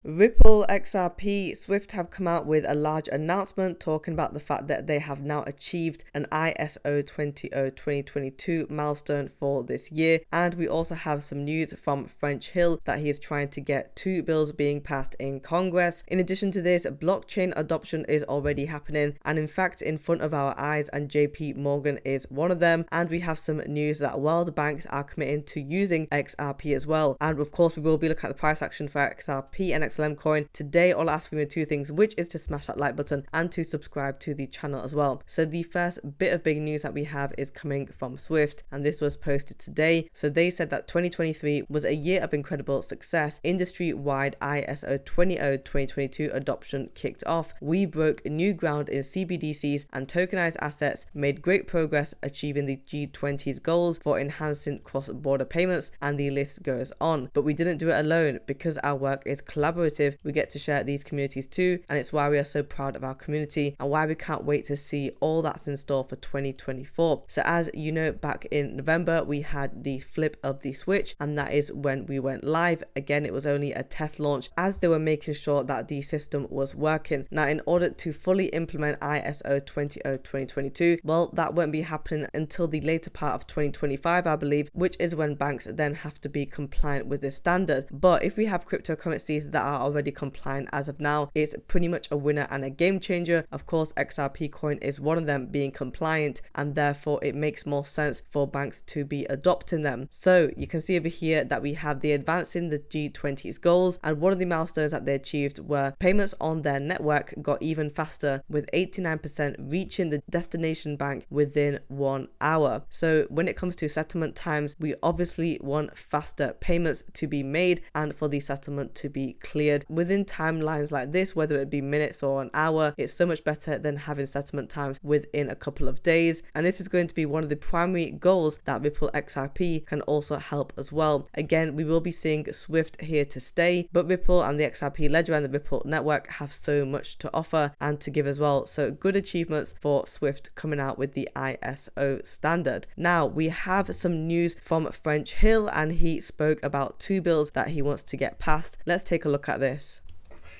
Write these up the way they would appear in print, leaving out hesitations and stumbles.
Ripple, XRP, Swift have come out with a large announcement talking about the fact that they have now achieved an ISO 2022 milestone for this year. And we also have some news from French Hill that he is trying to get 2 bills being passed in Congress. In addition to this, blockchain adoption is already happening, and in fact in front of our eyes, and JP Morgan is one of them. And we have some news that world banks are committing to using XRP as well. And of course we will be looking at the price action for XRP and XLM coin today. All asking me 2 things, which is to smash that like button and to subscribe to the channel as well. So the first bit of big news that we have is coming from Swift, and this was posted today. So they said that 2023 was a year of incredible success. Industry-wide ISO 2022 adoption kicked off. We broke new ground in CBDCs and tokenized assets, made great progress achieving the G20's goals for enhancing cross-border payments, and the list goes on. But we didn't do it alone. Because our work is collaborative, we get to share these communities too, and it's why we are so proud of our community and why we can't wait to see all that's in store for 2024. So as you know, back in November we had the flip of the switch, and that is when we went live. Again, it was only a test launch as they were making sure that the system was working. Now, in order to fully implement ISO 2022, well, that won't be happening until the later part of 2025, I believe, which is when banks then have to be compliant with this standard. But if we have cryptocurrencies that are already compliant as of now, it's pretty much a winner and a game changer. Of course, XRP coin is one of them being compliant, and therefore it makes more sense for banks to be adopting them. So you can see over here that we have the advancing the G20's goals, and one of the milestones that they achieved were payments on their network got even faster, with 89% reaching the destination bank within 1 hour. So when it comes to settlement times, we obviously want faster payments to be made and for the settlement to be cleared within timelines like this, whether it be minutes or an hour. It's so much better than having settlement times within a couple of days, and this is going to be one of the primary goals that Ripple XRP can also help as well. Again, we will be seeing Swift here to stay, but Ripple and the XRP ledger and the Ripple network have so much to offer and to give as well. So good achievements for Swift coming out with the ISO standard. Now we have some news from French Hill, and he spoke about 2 bills that he wants to get passed. Let's take a look at this.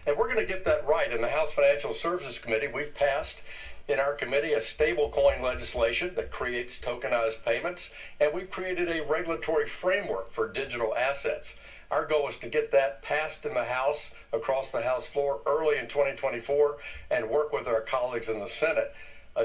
And we're going to get that right. In the House Financial Services Committee, we've passed in our committee a stablecoin legislation that creates tokenized payments, and we've created a regulatory framework for digital assets. Our goal is to get that passed in the House, across the House floor, early in 2024, and work with our colleagues in the Senate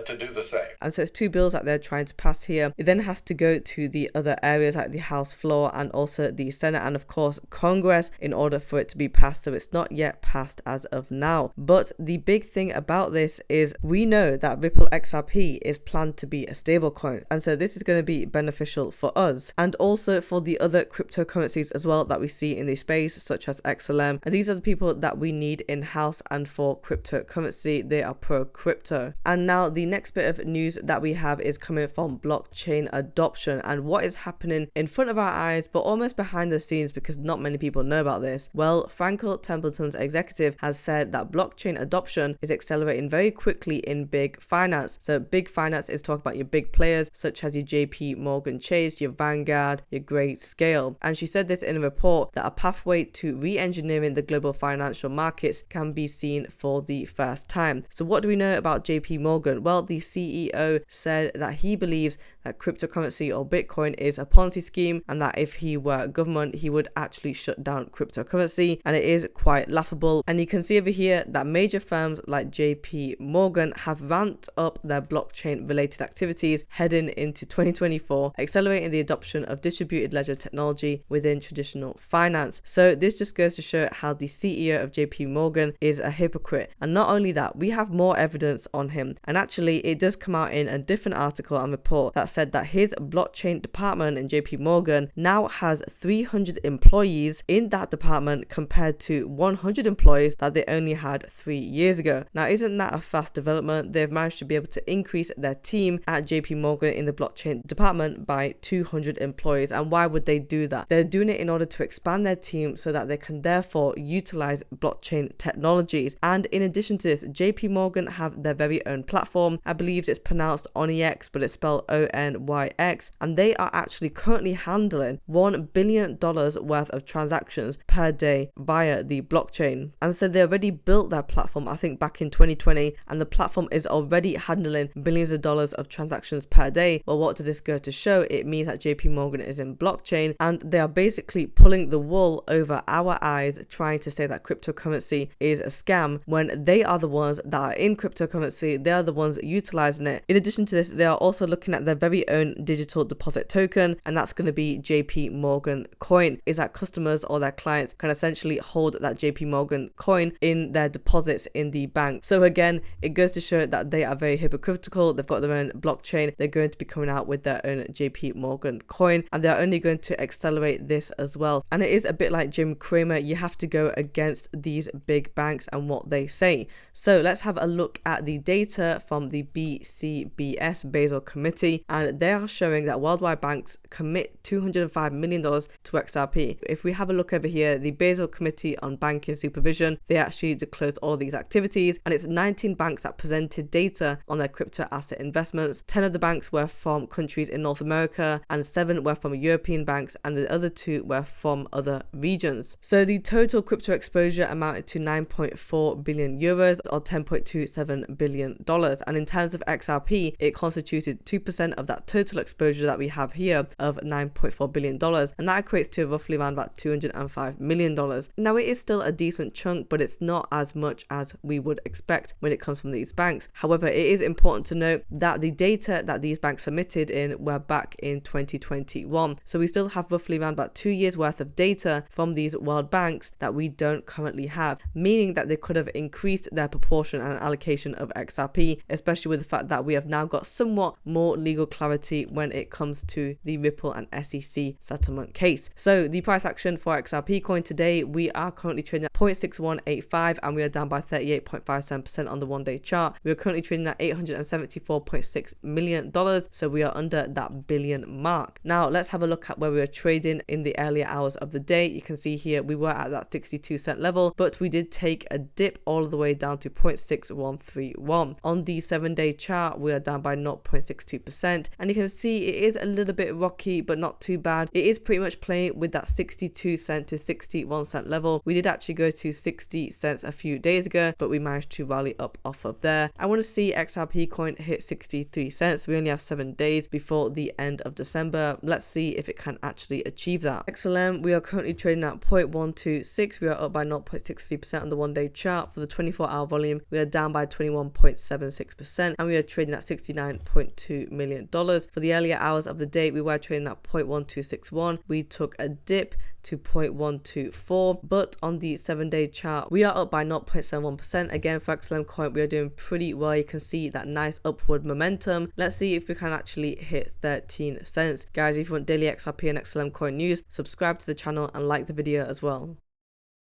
to do the same. And so it's 2 bills that they're trying to pass here. It then has to go to the other areas like the House floor and also the Senate and of course Congress in order for it to be passed. So it's not yet passed as of now. But the big thing about this is we know that Ripple XRP is planned to be a stablecoin, and so this is going to be beneficial for us and also for the other cryptocurrencies as well that we see in the space, such as XLM. And these are the people that we need in-house, and for cryptocurrency they are pro crypto. And now the next bit of news that we have is coming from blockchain adoption and what is happening in front of our eyes but almost behind the scenes, because not many people know about this. Well, Frankel Templeton's executive has said that blockchain adoption is accelerating very quickly in big finance. So big finance is talking about your big players such as your JP Morgan Chase, your Vanguard, your Grayscale. And she said this in a report that a pathway to re-engineering the global financial markets can be seen for the first time. So what do we know about JP Morgan? Well, the CEO said that he believes that cryptocurrency or Bitcoin is a Ponzi scheme, and that if he were government, he would actually shut down cryptocurrency, and it is quite laughable. And you can see over here that major firms like JP Morgan have ramped up their blockchain related activities heading into 2024, accelerating the adoption of distributed ledger technology within traditional finance. So this just goes to show how the CEO of JP Morgan is a hypocrite. And not only that, we have more evidence on him, and actually it does come out in a different article and report that said that his blockchain department in JP Morgan now has 300 employees in that department compared to 100 employees that they only had 3 years ago. Now, isn't that a fast development? They've managed to be able to increase their team at JP Morgan in the blockchain department by 200 employees. And why would they do that? They're doing it in order to expand their team so that they can therefore utilize blockchain technologies. And in addition to this, JP Morgan have their very own platform. I believe it's pronounced Onyx, but it's spelled Onyx. NYX, and they are actually currently handling $1 billion worth of transactions per day via the blockchain. And so they already built their platform, I think back in 2020, and the platform is already handling billions of dollars of transactions per day. Well, what does this go to show? It means that JP Morgan is in blockchain, and they are basically pulling the wool over our eyes, trying to say that cryptocurrency is a scam when they are the ones that are in cryptocurrency. They are the ones utilizing it. In addition to this, they are also looking at their very own digital deposit token, and that's going to be JP Morgan coin. Is that customers or their clients can essentially hold that JP Morgan coin in their deposits in the bank. So again, it goes to show that they are very hypocritical. They've got their own blockchain. They're going to be coming out with their own JP Morgan coin, and they're only going to accelerate this as well. And it is a bit like Jim Cramer. You have to go against these big banks and what they say. So let's have a look at the data from the BCBS Basel Committee, and they are showing that worldwide banks commit $205 million to XRP. If we have a look over here, the Basel Committee on Banking Supervision, they actually disclosed all of these activities, and it's 19 banks that presented data on their crypto asset investments. 10 of the banks were from countries in North America, and 7 were from European banks, and the other 2 were from other regions. So the total crypto exposure amounted to 9.4 billion euros or $10.27 billion. And in terms of XRP, it constituted 2% of that total exposure that we have here of $9.4 billion. And that equates to roughly around about $205 million. Now, it is still a decent chunk, but it's not as much as we would expect when it comes from these banks. However, it is important to note that the data that these banks submitted in were back in 2021. So we still have roughly around about 2 years worth of data from these world banks that we don't currently have, meaning that they could have increased their proportion and allocation of XRP, especially with the fact that we have now got somewhat more legal clarity when it comes to the Ripple and SEC settlement case. So the price action for XRP coin today, we are currently trading at 0.6185, and we are down by 38.57% on the 1-day chart. We are currently trading at $874.6 million, so we are under that billion mark. Now let's have a look at where we are trading in the earlier hours of the day. You can see here we were at that 62-cent level, but we did take a dip all the way down to 0.6131. On the 7-day chart, we are down by 0.62%, and you can see it is a little bit rocky, but not too bad. It is pretty much playing with that 62-cent to 61-cent level. We did actually go to 60 cents a few days ago, but we managed to rally up off of there. I want to see XRP coin hit 63 cents. We only have 7 days before the end of December. Let's see if it can actually achieve that. XLM, we are currently trading at 0.126. We are up by 0.63% on the 1-day chart. For the 24-hour volume, we are down by 21.76%, and we are trading at $69.2 million. For the earlier hours of the day, we were trading at 0.1261. We took a dip to 0.124, but on the 7-day chart, we are up by 0.71%. Again, for XLM coin, we are doing pretty well. You can see that nice upward momentum. Let's see if we can actually hit 13 cents. Guys, if you want daily XRP and XLM coin news, subscribe to the channel and like the video as well.